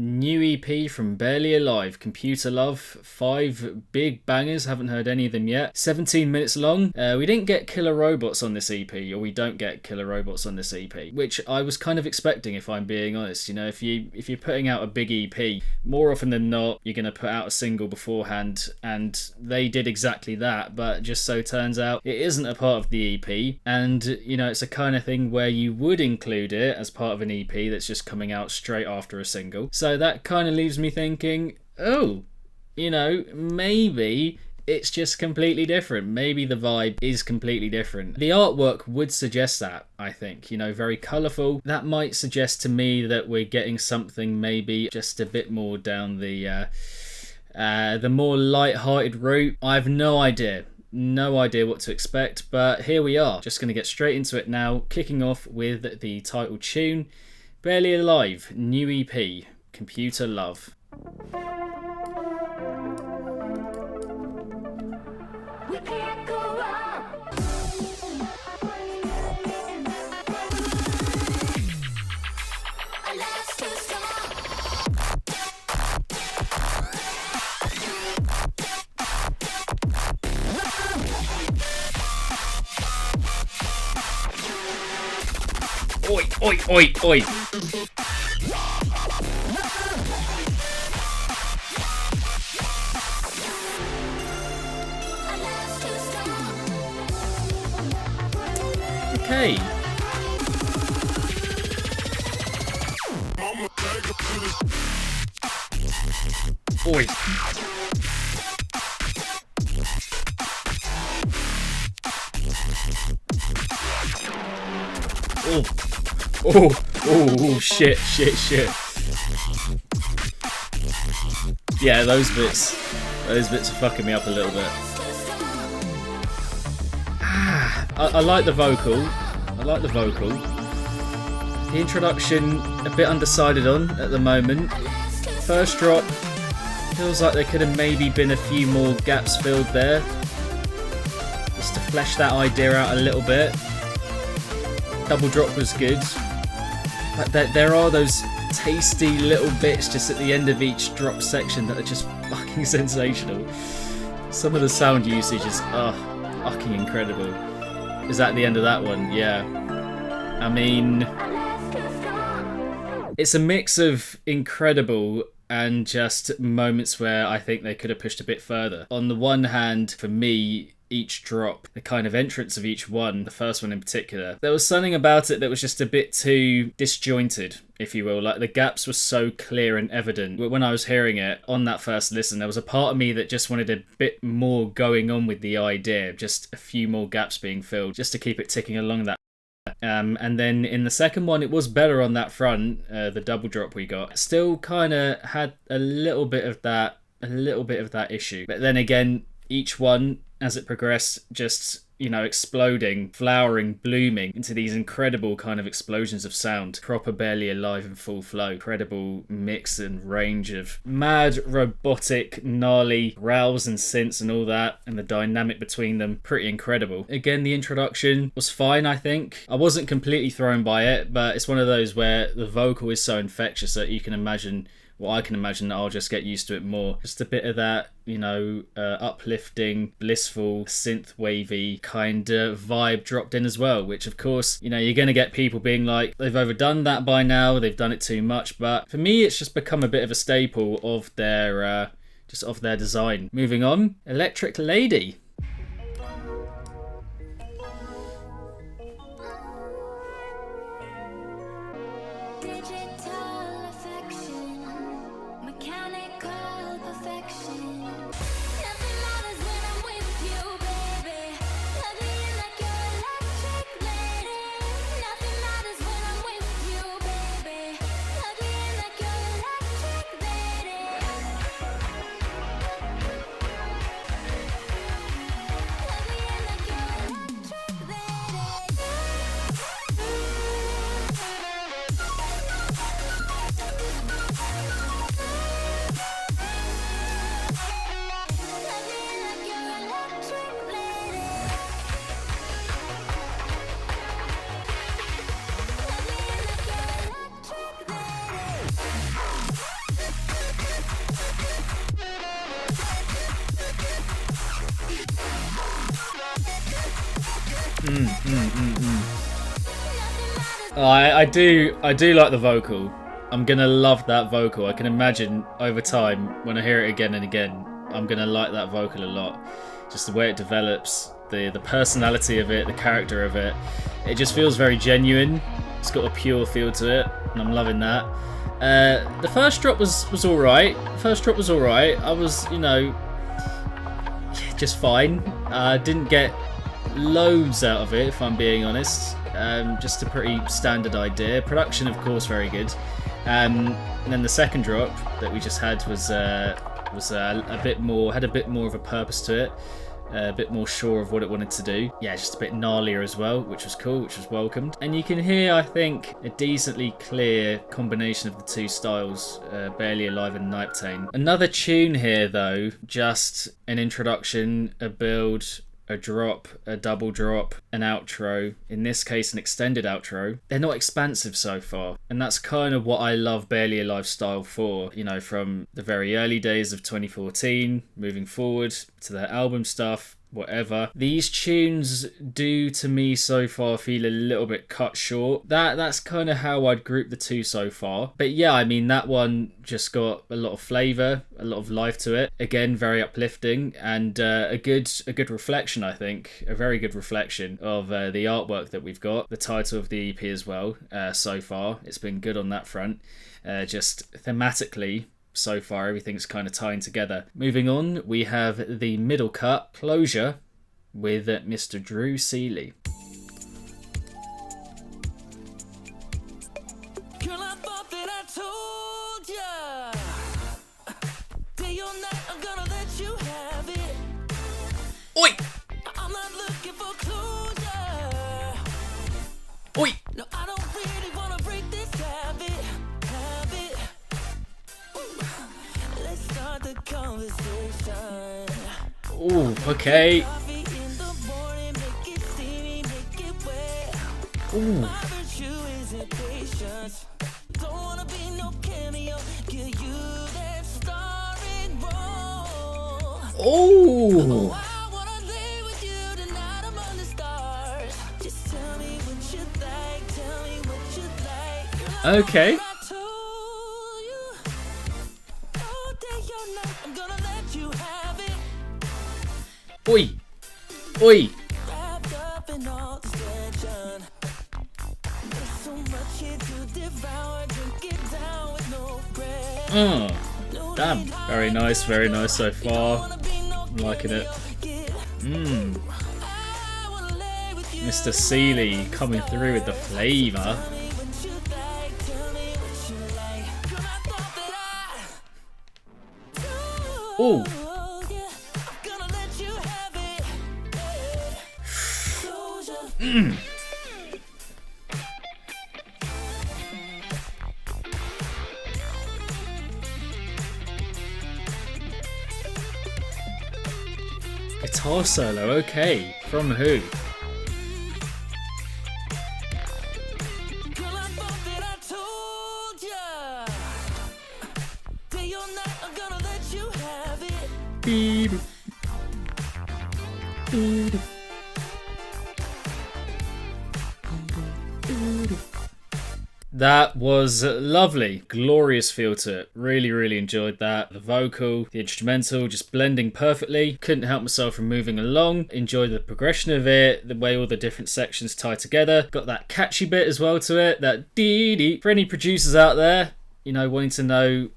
New EP from Barely Alive, Computer Love. 5 big bangers, haven't heard any of them yet. 17 minutes long. We didn't get Killer Robots on this EP, or we don't get Killer Robots on this EP, which I was kind of expecting, if I'm being honest. You know, if you're putting out a big EP, more often than not, you're going to put out a single beforehand, and they did exactly that, but just so turns out it isn't a part of the EP, and, you know, it's a kind of thing where you would include it as part of an EP that's just coming out straight after a single. So that kind of leaves me thinking, oh, you know, maybe it's just completely different. Maybe the vibe is completely different. The artwork would suggest that, I think. You know, very colourful. That might suggest to me that we're getting something maybe just a bit more down the more light-hearted route. I have no idea. No idea what to expect, but here we are. Just going to get straight into it now, kicking off with the title tune, Barely Alive, new EP, Computer Love. We can't go wrong. Our love's too strong. Oi, oi, oi, oi. Our love's too strong. Okay. Oi. Oh. Oh, shit. Yeah, those bits are fucking me up a little bit. I like the vocal. The introduction, a bit undecided on at the moment. First drop, feels like there could have maybe been a few more gaps filled there, just to flesh that idea out a little bit. Double drop was good, but there are those tasty little bits just at the end of each drop section that are just fucking sensational. Some of the sound usage is fucking incredible. Is that the end of that one? Yeah. I mean, it's a mix of incredible and just moments where I think they could have pushed a bit further. On the one hand, for me, each drop, the kind of entrance of each one, the first one in particular, there was something about it that was just a bit too disjointed, if you will. Like, the gaps were so clear and evident. When I was hearing it on that first listen, there was a part of me that just wanted a bit more going on with the idea, just a few more gaps being filled, just to keep it ticking along that. And then in the second one, it was better on that front, the double drop we got. Still kind of had a little bit of that issue. But then again, each one, as it progressed, just, you know, exploding, flowering, blooming into these incredible kind of explosions of sound. Proper Barely Alive in full flow. Incredible mix and range of mad, robotic, gnarly growls and synths and all that, and the dynamic between them, pretty incredible. Again, the introduction was fine, I think. I wasn't completely thrown by it, but it's one of those where the vocal is so infectious that you can imagine, well, I can imagine that I'll just get used to it more. Just a bit of that, you know, uplifting, blissful, synth wavy kind of vibe dropped in as well, which of course, you know, you're going to get people being like, they've overdone that by now, they've done it too much, but for me, it's just become a bit of a staple of their, just of their design. Moving on, Electric Lady. Digital affection, mechanical perfection. Nothing matters when I'm with you, baby. Plug me in like your electric lady. Nothing matters when I'm with you, baby. Plug me in like your electric lady. Oh, I do like the vocal. I'm gonna love that vocal. I can imagine over time when I hear it again and again, I'm gonna like that vocal a lot. Just the way it develops, the personality of it, the character of it. It just feels very genuine. It's got a pure feel to it, and I'm loving that. The first drop was alright. I was, you know, just fine. Didn't get loads out of it, if I'm being honest. Just a pretty standard idea. Production, of course, very good. And then the second drop that we just had was a bit more, had a bit more of a purpose to it. A bit more sure of what it wanted to do. Yeah, just a bit gnarlier as well, which was cool, which was welcomed. And you can hear, I think, a decently clear combination of the two styles, Barely Alive and Nightane. Another tune here, though, just an introduction, a build, a drop, a double drop, an outro, in this case an extended outro. They're not expansive so far, and that's kind of what I love Barely Alive style for, you know, from the very early days of 2014 moving forward to their album stuff, whatever. These tunes do to me so far feel a little bit cut short. That's kind of how I'd group the two so far. But yeah, I mean, that one just got a lot of flavour, a lot of life to it. Again, very uplifting, and a good reflection, I think. A very good reflection of the artwork that we've got. The title of the EP as well, so far. It's been good on that front. Just thematically, so far everything's kind of tying together. Moving on, we have the middle cut, Closure, with Mr. Drew Seeley. Girl, I thought that I told ya. Day or night, I'm gonna let you have it. Oi! I'm not looking for closure. Oi! No, I don't really wanna break this habit. Let's start the conversation. Ooh, okay. Coffee in the morning, make it steamy, make it wet. Ooh. My virtue is impatience. Don't wanna be no cameo. Give you that starring role. Ooh. I wanna lay with you tonight among the stars. Just tell me what you like. Tell me what you like. Okay. I told you. All day, all night, I'm gonna let you have it. Oi. Oi. Wrapped up in all this tension. There's so much here to devour. Drink it down with no regret. Oh, damn. Very nice so far. I'm liking it. Mr. Seeley coming through with the flavour. Ooh. Guitar solo, okay. From who? Beep. Beep. That was lovely. Glorious feel to it. Really enjoyed that. The vocal, the instrumental, just blending perfectly. Couldn't help myself from moving along. Enjoyed the progression of it, the way all the different sections tie together. Got that catchy bit as well to it, that dee-dee. For any producers out there, you know, wanting to know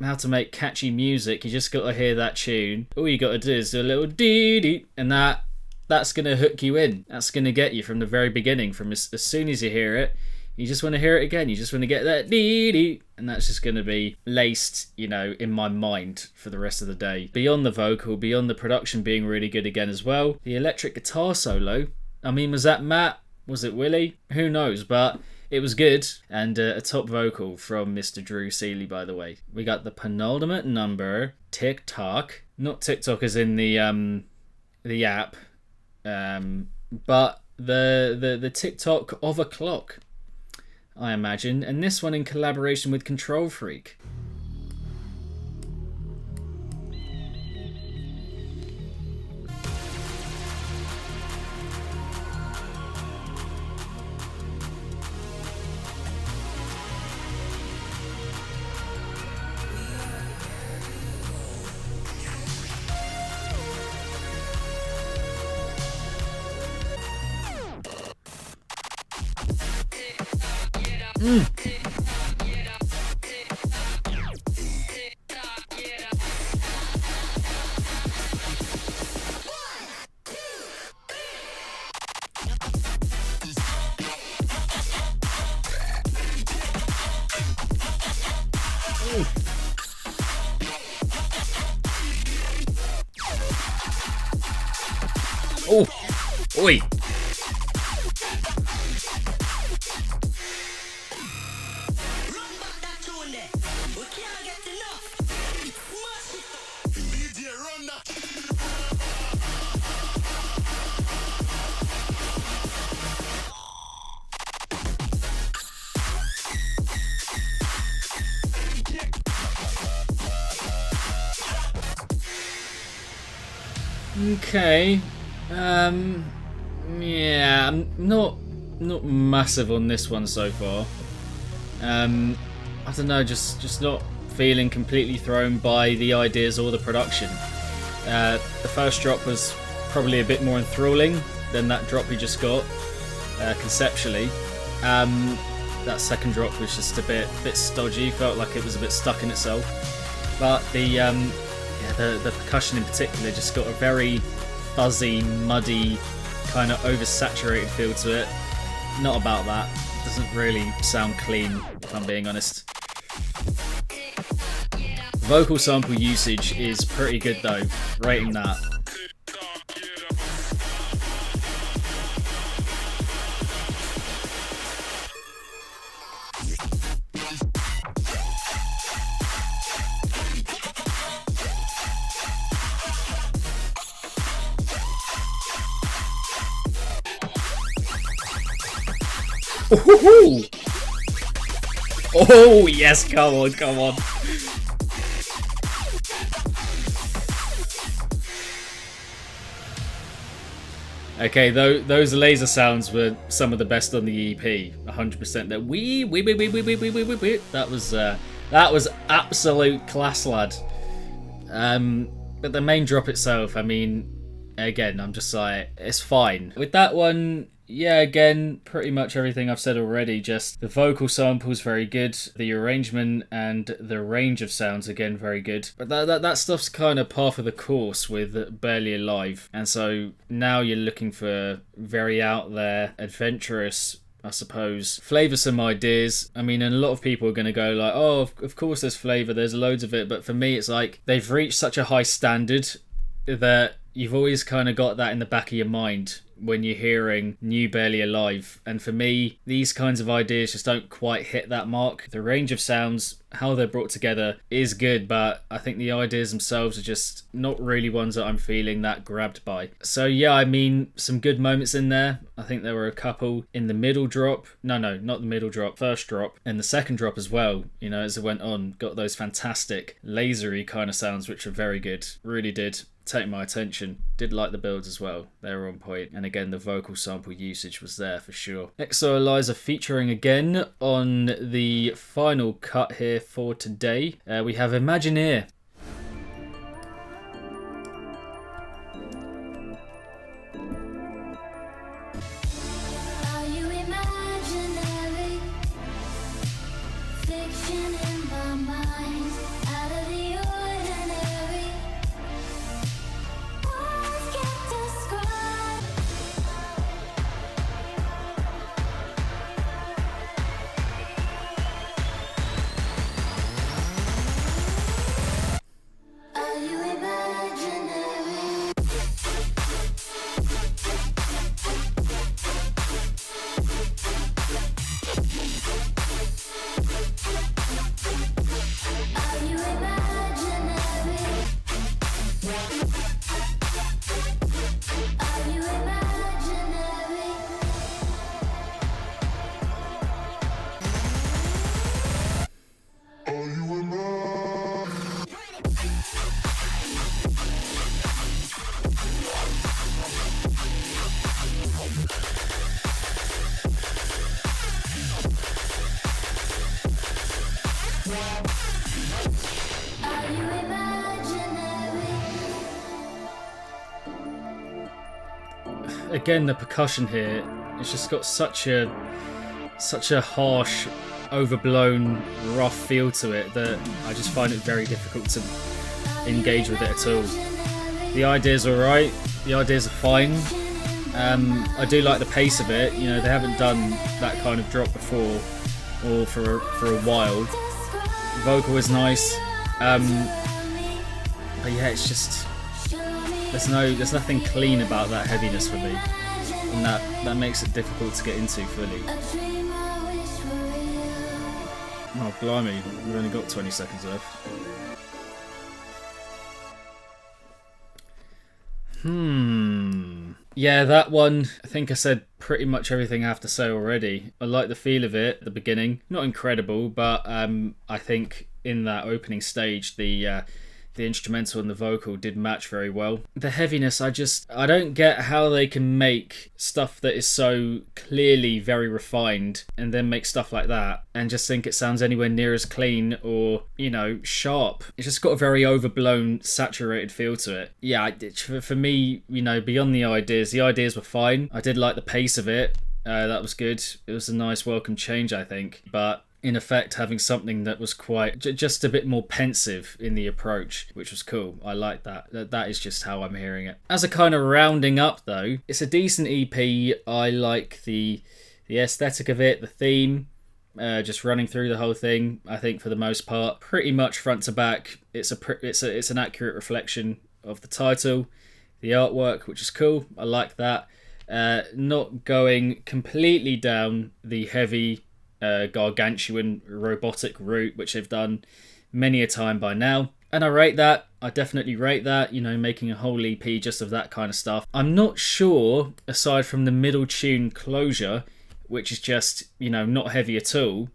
how to make catchy music, you just got to hear that tune. All you got to do is do a little dee-dee, and that's going to hook you in. That's going to get you from the very beginning, from as soon as you hear it. You just want to hear it again. You just want to get that dee-dee, and that's just going to be laced, you know, in my mind for the rest of the day. Beyond the vocal, beyond the production being really good again as well, the electric guitar solo, I mean, was that Matt? Was it Willie? Who knows, but it was good. And a top vocal from Mr. Drew Seeley, by the way. We got the penultimate number, TikTok. Not TikTok as in the app, but the TikTok of a clock, I imagine, and this one in collaboration with Control Freak. Oh, oi. Okay. Yeah, I'm not massive on this one so far. I don't know, just not feeling completely thrown by the ideas or the production. The first drop was probably a bit more enthralling than that drop we just got conceptually. That second drop was just a bit stodgy. Felt like it was a bit stuck in itself. But the percussion in particular just got a very fuzzy, muddy, kind of oversaturated feel to it. Not about that. Doesn't really sound clean, if I'm being honest. Vocal sample usage is pretty good though, rating that. Ooh. Oh yes, come on, come on. Okay, those laser sounds were some of the best on the EP. 100%. That was absolute class, lad. But the main drop itself, I mean, again, I'm just like, it's fine. With that one, yeah, again, pretty much everything I've said already. Just the vocal samples very good, the arrangement and the range of sounds again very good. But that stuff's kind of par for the course with Barely Alive, and so now you're looking for very out there, adventurous, I suppose, flavoursome ideas. I mean, and a lot of people are going to go like, oh, of course there's flavour, there's loads of it. But for me, it's like they've reached such a high standard that you've always kind of got that in the back of your mind when you're hearing new Barely Alive. And for me, these kinds of ideas just don't quite hit that mark. The range of sounds, how they're brought together is good, but I think the ideas themselves are just not really ones that I'm feeling that grabbed by. So yeah, I mean, some good moments in there. I think there were a couple in the middle drop. No, not the middle drop, first drop. And the second drop as well, you know, as it went on, got those fantastic lasery kind of sounds, which are very good. Really did take my attention. Did like the builds as well, they were on point. And again, the vocal sample usage was there for sure. EXO Eliza featuring again on the final cut here for today. We have Imagineer. Are you imaginary? Fiction in my mind, out of the ordinary. Words can't describe. Are you imaginary? Are you imaginary? Are you imaginary? Are you imaginary? Again, the percussion here, it's just got such a harsh overblown, rough feel to it that I just find it very difficult to engage with it at all. The idea's alright, the ideas are fine. I do like the pace of it. You know, they haven't done that kind of drop before, or for a while. The vocal is nice, but yeah, it's just there's nothing clean about that heaviness for me, and that makes it difficult to get into fully. Oh blimey, we've only got 20 seconds left. Yeah, that one, I think I said pretty much everything I have to say already. I like the feel of it at the beginning. Not incredible, but I think in that opening stage, the instrumental and the vocal did match very well. The heaviness, I don't get how they can make stuff that is so clearly very refined and then make stuff like that and just think it sounds anywhere near as clean or, you know, sharp. It's just got a very overblown, saturated feel to it. Yeah, for me, you know, beyond the ideas were fine. I did like the pace of it. That was good. It was a nice welcome change, I think. But in effect, having something that was quite just a bit more pensive in the approach, which was cool. I like that. That is just how I'm hearing it. As a kind of rounding up though, it's a decent EP. I like the aesthetic of it, the theme, just running through the whole thing. I think for the most part, pretty much front to back, it's an accurate reflection of the title, the artwork, which is cool. I like that. Not going completely down the heavy, gargantuan robotic route, which they've done many a time by now, and I rate that. I definitely rate that, you know, making a whole EP just of that kind of stuff. I'm not sure, aside from the middle tune Closure, which is just, you know, not heavy at all,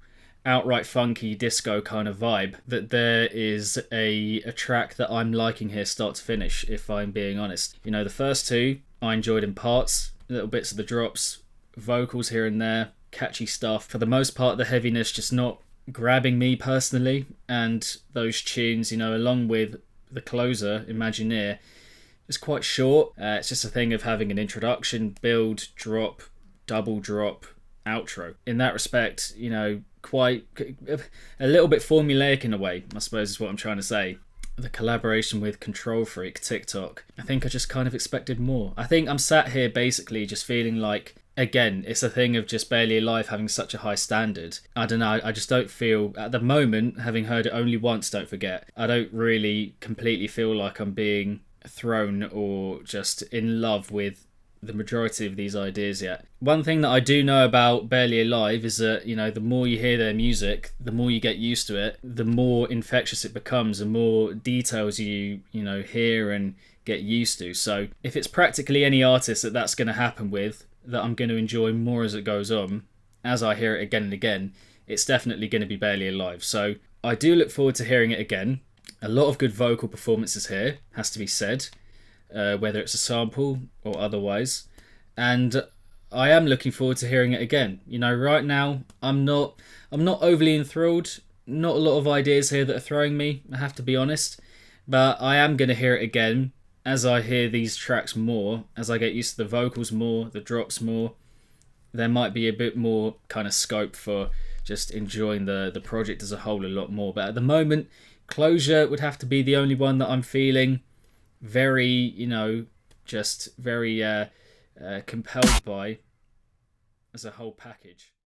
outright funky disco kind of vibe, that there is a track that I'm liking here start to finish, if I'm being honest. You know, the first two I enjoyed in parts, little bits of the drops, vocals here and there, catchy stuff. For the most part, the heaviness just not grabbing me personally, and those tunes, you know, along with the closer, Imagineer, is quite short. It's just a thing of having an introduction, build, drop, double drop, outro. In that respect, you know, quite a little bit formulaic in a way, I suppose is what I'm trying to say. The collaboration with Control Freak, TikTok, I think I just kind of expected more. I think I'm sat here basically just feeling like, again, it's a thing of just Barely Alive having such a high standard. I don't know, I just don't feel, at the moment, having heard it only once, don't forget, I don't really completely feel like I'm being thrown or just in love with the majority of these ideas yet. One thing that I do know about Barely Alive is that, you know, the more you hear their music, the more you get used to it, the more infectious it becomes, the more details you know, hear and get used to. So if it's practically any artist that's going to happen with, that I'm going to enjoy more as it goes on, as I hear it again and again, it's definitely going to be Barely Alive. So I do look forward to hearing it again. A lot of good vocal performances here, has to be said, whether it's a sample or otherwise. And I am looking forward to hearing it again. You know, right now, I'm not overly enthralled. Not a lot of ideas here that are throwing me, I have to be honest. But I am going to hear it again as I hear these tracks more, as I get used to the vocals more, the drops more. There might be a bit more kind of scope for just enjoying the project as a whole a lot more. But at the moment, Closure would have to be the only one that I'm feeling very, you know, just very compelled by as a whole package.